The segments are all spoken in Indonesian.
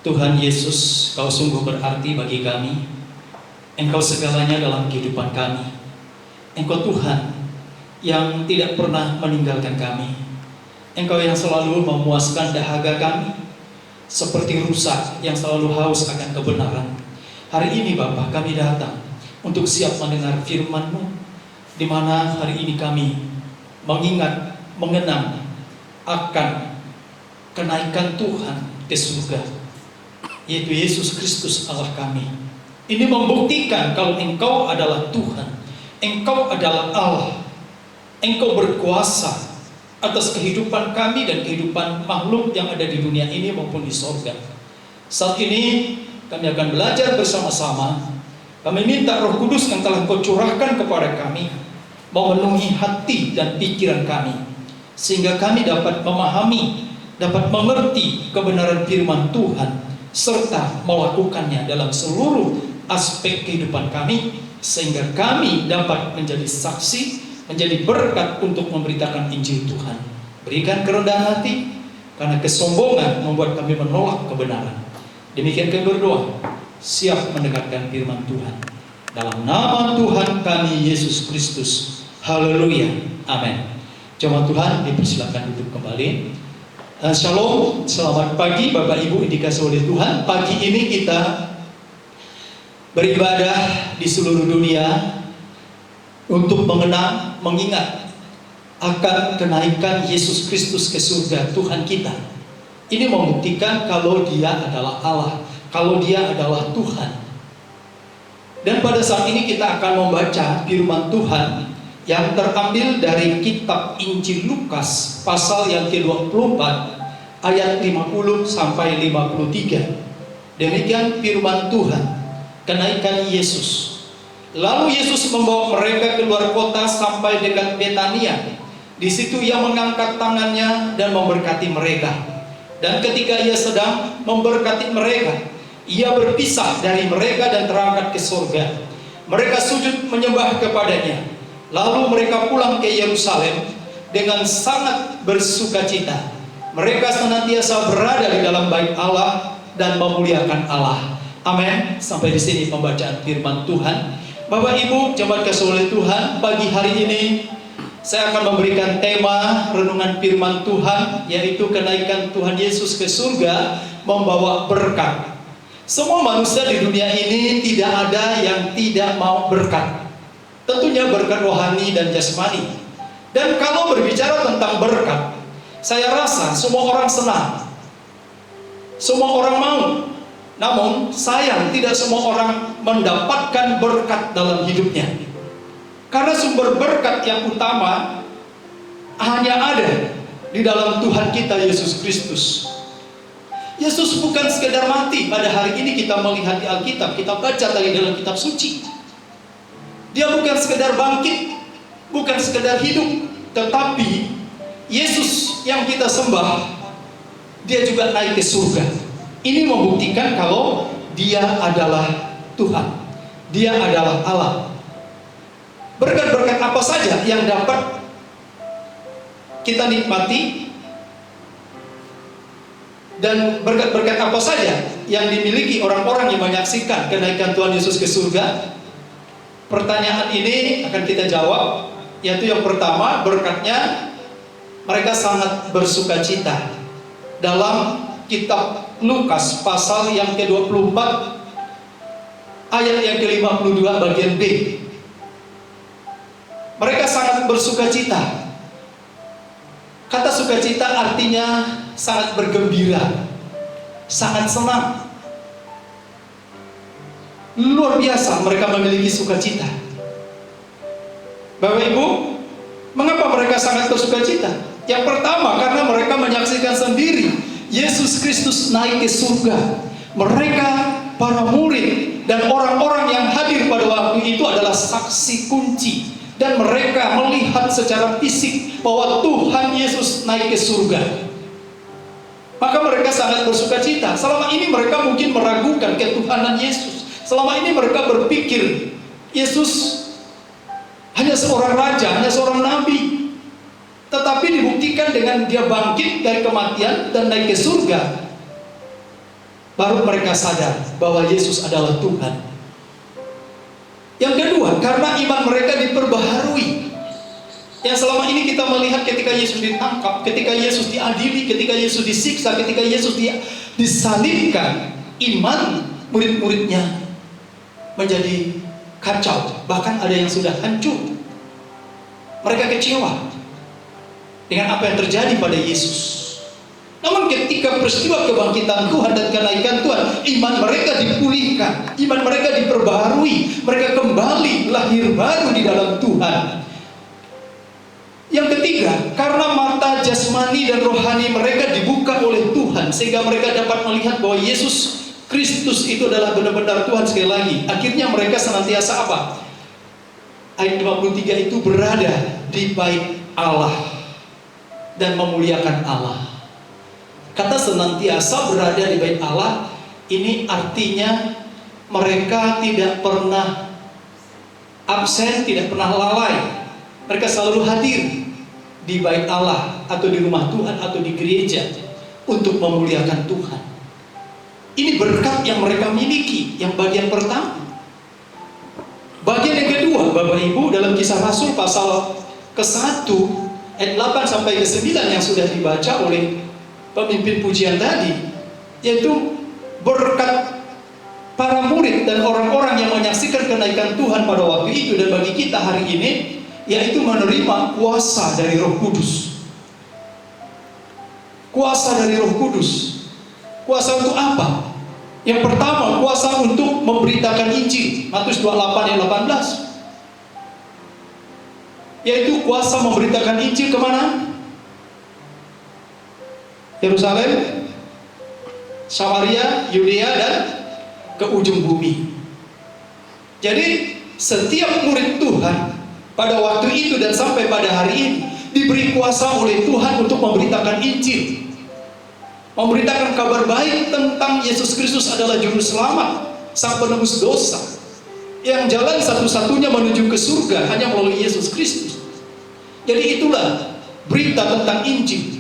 Tuhan Yesus, Kau sungguh berarti bagi kami. Engkau segalanya dalam kehidupan kami. Engkau Tuhan yang tidak pernah meninggalkan kami. Engkau yang selalu memuaskan dahaga kami, seperti rusa yang selalu haus akan kebenaran. Hari ini Bapa, kami datang untuk siap mendengar firman-Mu, di mana hari ini kami mengingat, mengenang akan kenaikan Tuhan ke surga, yaitu Yesus Kristus Allah kami. Ini membuktikan kalau Engkau adalah Tuhan, Engkau adalah Allah, Engkau berkuasa atas kehidupan kami dan kehidupan makhluk yang ada di dunia ini maupun di sorga. Saat ini kami akan belajar bersama-sama. Kami minta Roh Kudus yang telah Kau curahkan kepada kami memenuhi hati dan pikiran kami, sehingga kami dapat memahami, dapat mengerti kebenaran firman Tuhan, serta melakukannya dalam seluruh aspek kehidupan kami, sehingga kami dapat menjadi saksi, menjadi berkat untuk memberitakan Injil Tuhan. Berikan kerendahan hati, karena kesombongan membuat kami menolak kebenaran. Demikian kami berdoa, siap mendengarkan firman Tuhan. Dalam nama Tuhan kami Yesus Kristus. Haleluya. Amin. Jemaat Tuhan, dipersilakan duduk kembali. Shalom, selamat pagi Bapak Ibu yang dikasihi oleh Tuhan. Pagi ini kita beribadah di seluruh dunia untuk mengenang, mengingat akan kenaikan Yesus Kristus ke surga Tuhan kita. Ini membuktikan kalau Dia adalah Allah, kalau Dia adalah Tuhan. Dan pada saat ini kita akan membaca firman Tuhan yang terambil dari kitab Injil Lukas pasal yang ke-24 ayat 50 sampai 53. Demikian firman Tuhan, kenaikan Yesus. Lalu Yesus membawa mereka keluar kota sampai dekat Betania. Di situ Ia mengangkat tangannya dan memberkati mereka. Dan ketika Ia sedang memberkati mereka, Ia berpisah dari mereka dan terangkat ke surga. Mereka sujud menyembah kepadanya. Lalu mereka pulang ke Yerusalem dengan sangat bersukacita. Mereka senantiasa berada di dalam bait Allah dan memuliakan Allah. Amin. Sampai di sini pembacaan firman Tuhan. Bapak Ibu, jemaat kasih oleh Tuhan, pagi hari ini saya akan memberikan tema renungan firman Tuhan, yaitu kenaikan Tuhan Yesus ke surga membawa berkat. Semua manusia di dunia ini tidak ada yang tidak mau berkat. Tentunya berkat rohani dan jasmani. Dan kalau berbicara tentang berkat, saya rasa semua orang senang, semua orang mau. Namun sayang, tidak semua orang mendapatkan berkat dalam hidupnya. Karena sumber berkat yang utama hanya ada di dalam Tuhan kita Yesus Kristus. Yesus bukan sekedar mati. Pada hari ini kita melihat di Alkitab, kita baca tadi dalam kitab suci, Dia bukan sekedar bangkit, bukan sekedar hidup, tetapi Yesus yang kita sembah, Dia juga naik ke surga. Ini membuktikan kalau Dia adalah Tuhan, Dia adalah Allah. Berkat-berkat apa saja yang dapat kita nikmati, dan berkat-berkat apa saja yang dimiliki orang-orang yang menyaksikan kenaikan Tuhan Yesus ke surga? Pertanyaan ini akan kita jawab, yaitu yang pertama, berkatnya mereka sangat bersukacita. Dalam kitab Lukas pasal yang ke-24 ayat yang ke-52 bagian B, mereka sangat bersukacita. Kata sukacita artinya sangat bergembira, sangat senang. Luar biasa mereka memiliki sukacita. Bapak Ibu, mengapa mereka sangat bersukacita? Yang pertama, karena mereka menyaksikan sendiri Yesus Kristus naik ke surga. Mereka, para murid dan orang-orang yang hadir pada waktu itu adalah saksi kunci. Dan mereka melihat secara fisik bahwa Tuhan Yesus naik ke surga. Maka mereka sangat bersukacita. Selama ini mereka mungkin meragukan ketuhanan Yesus. Selama ini mereka berpikir Yesus hanya seorang raja, hanya seorang nabi. Tetapi dibuktikan dengan Dia bangkit dari kematian dan naik ke surga. baru mereka sadar bahwa Yesus adalah Tuhan. Yang kedua, karena iman mereka diperbaharui. Yang selama ini kita melihat ketika Yesus ditangkap, ketika Yesus diadili, ketika Yesus disiksa, ketika Yesus disalibkan, iman murid-muridnya menjadi kacau. Bahkan ada yang sudah hancur. Mereka kecewa dengan apa yang terjadi pada Yesus. Namun ketika peristiwa kebangkitan Tuhan dan kenaikan Tuhan, iman mereka dipulihkan, iman mereka diperbaharui, mereka kembali lahir baru di dalam Tuhan. Yang ketiga, karena mata jasmani dan rohani mereka dibuka oleh Tuhan, sehingga mereka dapat melihat bahwa Yesus Kristus itu adalah benar-benar Tuhan. Sekali lagi, akhirnya mereka senantiasa apa? Ayat 53 itu berada di bait Allah dan memuliakan Allah. Kata senantiasa berada di bait Allah, ini artinya mereka tidak pernah absen, tidak pernah lalai. Mereka selalu hadir di bait Allah, atau di rumah Tuhan, atau di gereja, untuk memuliakan Tuhan. Ini berkat yang mereka miliki, yang bagian pertama. Bagian yang kedua, Bapak Ibu, dalam Kisah Rasul pasal ke-1 ayat 8 sampai ke-9 yang sudah dibaca oleh pemimpin pujian tadi, yaitu berkat para murid dan orang-orang yang menyaksikan kenaikan Tuhan pada waktu itu, dan bagi kita hari ini, yaitu menerima kuasa dari Roh Kudus. Kuasa dari Roh Kudus. Kuasa untuk apa? Yang pertama, kuasa untuk memberitakan Injil. Matius 28 ayat 18. Yaitu kuasa memberitakan Injil kemana? Yerusalem, Samaria, Yudea, dan ke ujung bumi. Jadi setiap murid Tuhan pada waktu itu dan sampai pada hari ini diberi kuasa oleh Tuhan untuk memberitakan Injil, memberitakan kabar baik tentang Yesus Kristus adalah juru selamat, sang penebus dosa, yang jalan satu-satunya menuju ke surga hanya melalui Yesus Kristus. Jadi itulah berita tentang Injil.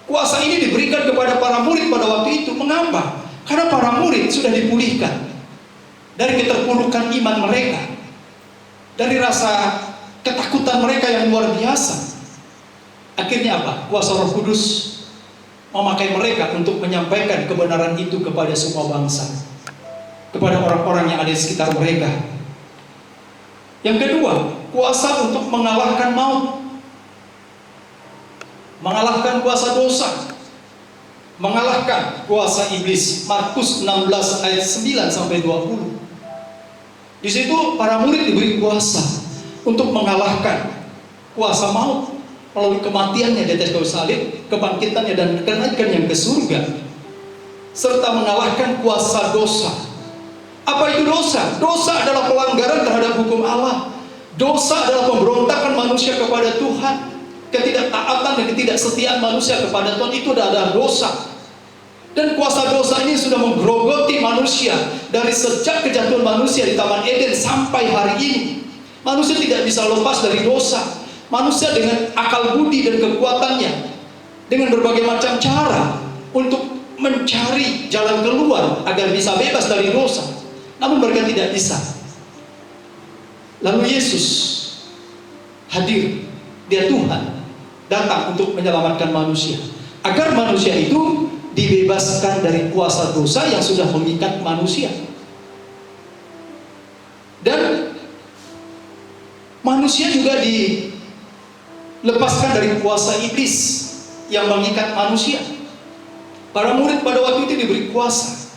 Kuasa ini diberikan kepada para murid pada waktu itu. Mengapa? Karena para murid sudah dipulihkan dari keterpurukan iman mereka, dari rasa ketakutan mereka yang luar biasa. Akhirnya apa? Kuasa Roh Kudus memakai mereka untuk menyampaikan kebenaran itu kepada semua bangsa, kepada orang-orang yang ada di sekitar mereka. Yang kedua, kuasa untuk mengalahkan maut, mengalahkan kuasa dosa, mengalahkan kuasa iblis. Markus 16 ayat 9 sampai 20. Di situ para murid diberi kuasa untuk mengalahkan kuasa maut melalui kematiannya di atas kayu salib, kebangkitannya dan kenaikannya ke surga, serta mengalahkan kuasa dosa. Apa itu dosa? Dosa adalah pelanggaran terhadap hukum Allah. Dosa adalah pemberontakan manusia kepada Tuhan. Ketidaktaatan dan ketidaksetiaan manusia kepada Tuhan itu adalah dosa. Dan kuasa dosa ini sudah menggerogoti manusia dari sejak kejatuhan manusia di Taman Eden sampai hari ini. Manusia tidak bisa lepas dari dosa. Manusia dengan akal budi dan kekuatannya, dengan berbagai macam cara untuk mencari jalan keluar agar bisa bebas dari dosa, namun mereka tidak bisa. Lalu Yesus hadir, dia Tuhan, datang untuk menyelamatkan manusia, agar manusia itu dibebaskan dari kuasa dosa yang sudah mengikat manusia. Dan manusia juga dilepaskan dari kuasa iblis yang mengikat manusia. Para murid pada waktu itu diberi kuasa.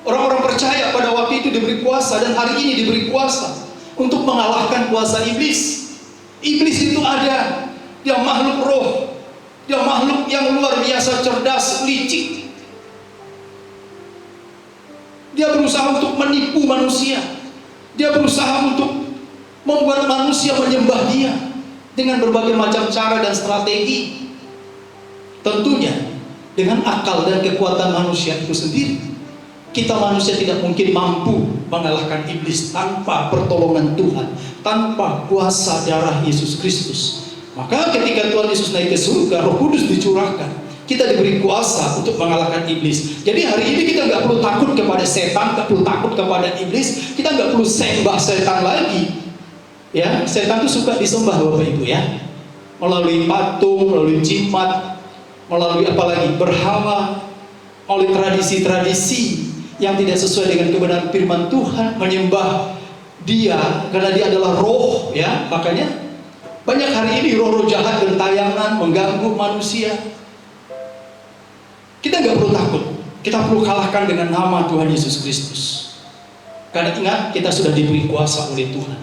Orang-orang percaya pada waktu itu diberi kuasa, dan hari ini diberi kuasa untuk mengalahkan kuasa iblis. Iblis itu ada, dia makhluk roh, dia makhluk yang luar biasa cerdas, licik. Dia berusaha untuk menipu manusia. Dia berusaha untuk membuat manusia menyembah dia dengan berbagai macam cara dan strategi. Tentunya dengan akal dan kekuatan manusia itu sendiri, kita manusia tidak mungkin mampu mengalahkan iblis tanpa pertolongan Tuhan, tanpa kuasa darah Yesus Kristus. Maka ketika Tuhan Yesus naik ke surga, Roh Kudus dicurahkan Kita diberi kuasa untuk mengalahkan iblis. Jadi hari ini kita nggak perlu takut kepada setan, nggak perlu takut kepada iblis. Kita nggak perlu sembah setan lagi. Ya, setan itu suka disembah Bapak Ibu ya, melalui patung, melalui jimat, melalui apalagi berhala, melalui tradisi-tradisi yang tidak sesuai dengan kebenaran firman Tuhan, menyembah dia karena dia adalah roh ya. Makanya banyak hari ini roh-roh jahat gentayangan mengganggu manusia. Kita nggak perlu takut, kita perlu kalahkan dengan nama Tuhan Yesus Kristus. Karena ingat, kita sudah diberi kuasa oleh Tuhan.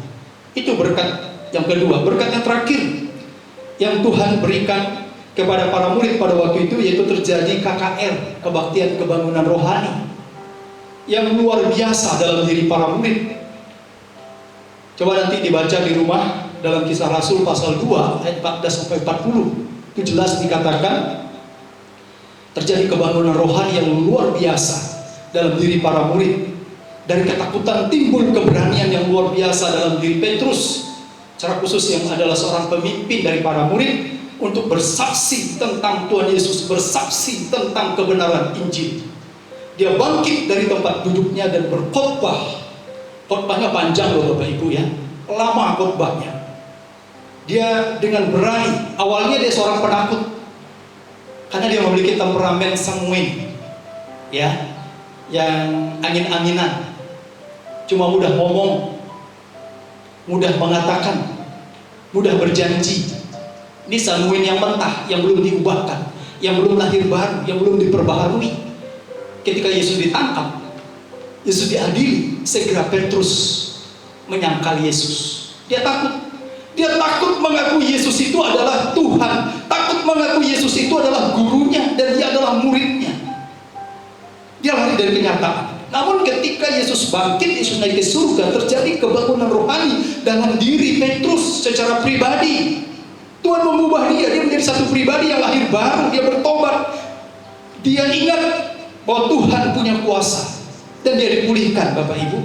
Itu berkat yang kedua. Berkat yang terakhir yang Tuhan berikan kepada para murid pada waktu itu, yaitu terjadi KKR, kebaktian kebangunan rohani, yang luar biasa dalam diri para murid. Coba nanti dibaca di rumah dalam Kisah Rasul pasal 2 ayat 14-40. Itu jelas dikatakan terjadi kebangunan rohani yang luar biasa dalam diri para murid. Dari ketakutan timbul keberanian yang luar biasa dalam diri Petrus, secara khusus yang adalah seorang pemimpin dari para murid, untuk bersaksi tentang Tuhan Yesus, bersaksi tentang kebenaran Injil. Dia bangkit dari tempat duduknya dan berkhotbah. Khotbahnya panjang loh Bapak Ibu ya, lama khotbahnya. Dia dengan berani. Awalnya dia seorang penakut, karena dia memiliki temperamen sanguin, ya, yang angin-anginan, cuma mudah ngomong, mudah mengatakan, mudah berjanji. Ini sanguin yang mentah, yang belum diubahkan, yang belum lahir baru, yang belum diperbaharui. Ketika Yesus ditangkap, Yesus diadili, segera Petrus menyangkal Yesus. Dia takut. Dia takut mengakui Yesus itu adalah Tuhan, takut mengakui Yesus itu adalah gurunya, dan dia adalah muridnya. Dia lari dari kenyataan. Namun ketika Yesus bangkit, Yesus naik ke surga, terjadi kebangunan rohani dalam diri Petrus secara pribadi. Tuhan mengubah dia menjadi satu pribadi yang lahir baru. Dia bertobat. Dia ingat bahwa Tuhan punya kuasa, dan dia dipulihkan Bapak Ibu.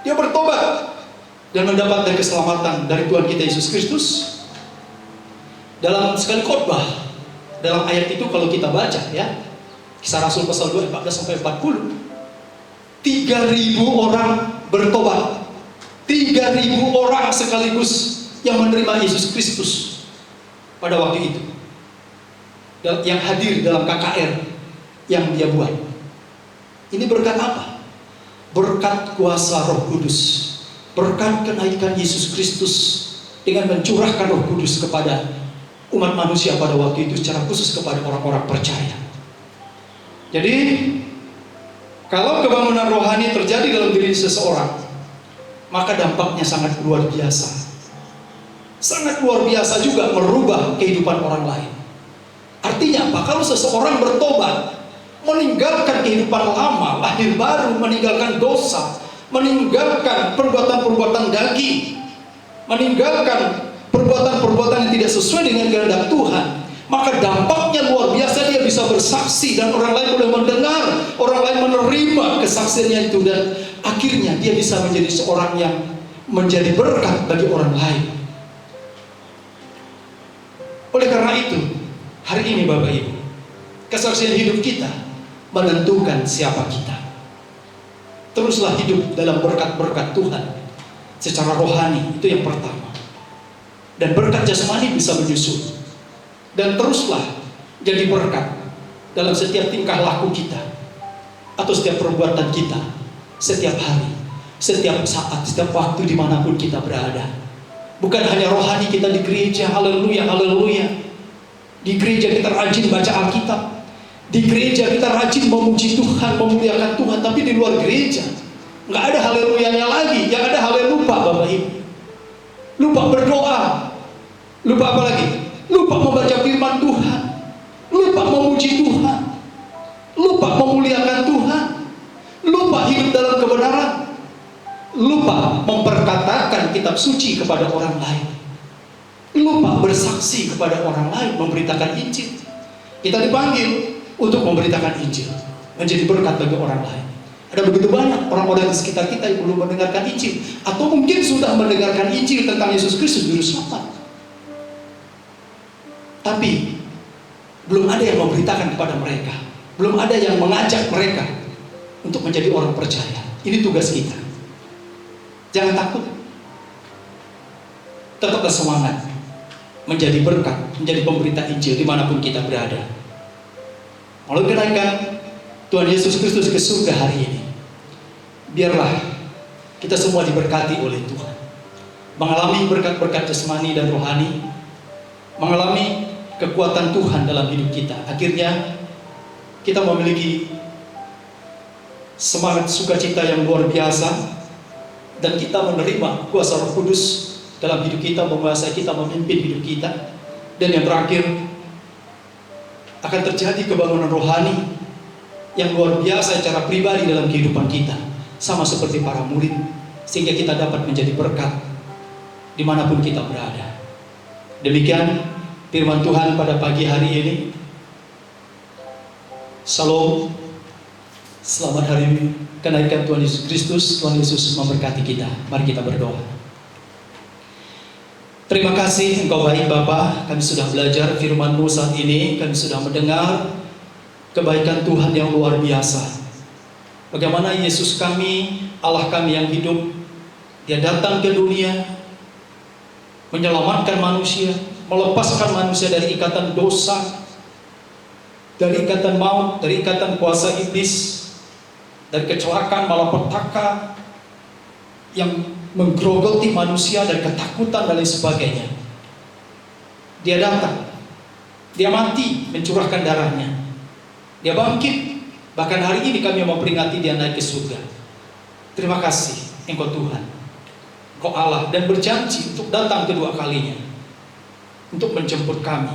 Dia bertobat dan mendapatkan keselamatan dari Tuhan kita Yesus Kristus. Dalam sekali khotbah, dalam ayat itu kalau kita baca ya, Kisah Rasul pasal 2 14-40, 3.000 orang bertobat. 3.000 orang sekaligus yang menerima Yesus Kristus pada waktu itu, yang hadir dalam KKR yang dia buat. Ini berkat apa? Berkat kuasa Roh Kudus, berkat kenaikan Yesus Kristus dengan mencurahkan Roh Kudus kepada umat manusia pada waktu itu, secara khusus kepada orang-orang percaya. Jadi kalau kebangunan rohani terjadi dalam diri seseorang, maka dampaknya sangat luar biasa. Sangat luar biasa juga merubah kehidupan orang lain. Artinya apa? Kalau seseorang bertobat, meninggalkan kehidupan lama, lahir baru, meninggalkan dosa, meninggalkan perbuatan-perbuatan daging, meninggalkan perbuatan-perbuatan yang tidak sesuai dengan kehendak Tuhan, maka dampaknya luar biasa. Dia bisa bersaksi dan orang lain boleh mendengar, orang lain menerima kesaksiannya itu, dan akhirnya dia bisa menjadi seorang yang menjadi berkat bagi orang lain. Oleh karena itu, hari ini Bapak Ibu, kesaksian hidup kita menentukan siapa kita. Teruslah hidup dalam berkat-berkat Tuhan secara rohani, itu yang pertama. Dan berkat jasmani bisa menyusul. Dan teruslah jadi berkat dalam setiap tingkah laku kita, atau setiap perbuatan kita, setiap hari, setiap saat, setiap waktu, dimanapun kita berada. Bukan hanya rohani kita di gereja, haleluya, haleluya. Di gereja kita rajin baca Alkitab, di gereja kita rajin memuji Tuhan, memuliakan Tuhan. Tapi di luar gereja nggak ada haleluyanya lagi, yang ada halelupa Bapak Ibu. Lupa berdoa, lupa apa lagi? Lupa membaca firman Tuhan, lupa memuji Tuhan, lupa memuliakan Tuhan, lupa hidup dalam kebenaran, lupa memperkatakan kitab suci kepada orang lain, lupa bersaksi kepada orang lain, memberitakan Injil. Kita dipanggil untuk memberitakan Injil, menjadi berkat bagi orang lain. Ada begitu banyak orang-orang di sekitar kita yang belum mendengarkan Injil, atau mungkin sudah mendengarkan Injil tentang Yesus Kristus Juru Selamat, tapi Belum ada yang memberitakan kepada mereka. Belum ada yang mengajak mereka untuk menjadi orang percaya. Ini tugas kita. Jangan takut. Tetaplah semangat menjadi berkat, menjadi pemberita Injil dimanapun kita berada. Melalui kenaikan Tuhan Yesus Kristus ke surga hari ini, biarlah kita semua diberkati oleh Tuhan, mengalami berkat-berkat jasmani dan rohani, mengalami kekuatan Tuhan dalam hidup kita. Akhirnya kita memiliki semangat sukacita yang luar biasa, dan kita menerima kuasa Roh Kudus dalam hidup kita, menguasai kita, memimpin hidup kita. Dan yang terakhir, akan terjadi kebangunan rohani yang luar biasa secara pribadi dalam kehidupan kita, sama seperti para murid, sehingga kita dapat menjadi berkat dimanapun kita berada. Demikian firman Tuhan pada pagi hari ini. Shalom. Selamat hari kenaikan Tuhan Yesus Kristus. Tuhan Yesus memberkati kita. Mari kita berdoa. Terima kasih Engkau baik Bapa. Kami sudah belajar firman-Mu saat ini. Kami sudah mendengar kebaikan Tuhan yang luar biasa. Bagaimana Yesus kami, Allah kami yang hidup, Dia datang ke dunia, menyelamatkan manusia, melepaskan manusia dari ikatan dosa, dari ikatan maut, dari ikatan kuasa iblis, dari kecelakaan malapetaka yang menggerogoti manusia, dari ketakutan dan lain sebagainya. Dia datang, Dia mati, mencurahkan darahnya, Dia bangkit. Bahkan hari ini kami memperingati Dia naik ke surga. Terima kasih Engkau Tuhan, Engkau Allah, dan berjanji untuk datang kedua kalinya untuk menjemput kami.